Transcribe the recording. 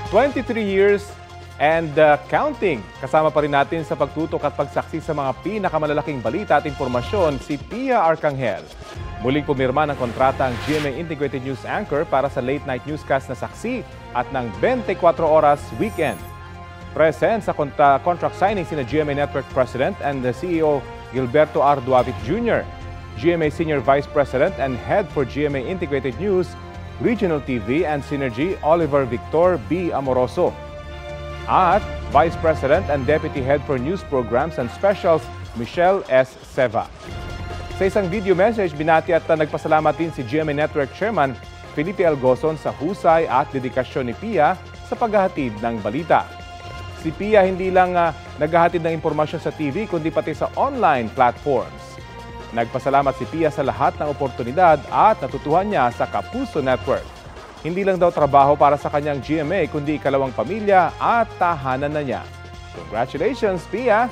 23 years and counting. Kasama pa rin natin sa pagtutok at pagsaksi sa mga pinakamalalaking balita at informasyon si Pia Arcangel. Muling pumirma ng kontrata ang GMA Integrated News Anchor para sa late night newscast na Saksi at ng 24 oras weekend. Present sa contract signing sina GMA Network President and the CEO Gilberto R. Duavit Jr., GMA Senior Vice President and Head for GMA Integrated News, Regional TV and Synergy, Oliver Victor B. Amoroso, at Vice President and Deputy Head for News Programs and Specials, Michelle S. Seva. Sa isang video message, binati at nagpasalamat din si GMA Network Chairman Felipe Algozon sa husay at dedikasyon ni Pia sa paghahatid ng balita. Si Pia hindi lang naghahatid ng impormasyon sa TV kundi pati sa online platforms. Nagpasalamat si Pia sa lahat ng oportunidad at natutuhan niya sa Kapuso Network. Hindi lang daw trabaho para sa kanyang GMA kundi ikalawang pamilya at tahanan na niya. Congratulations, Pia!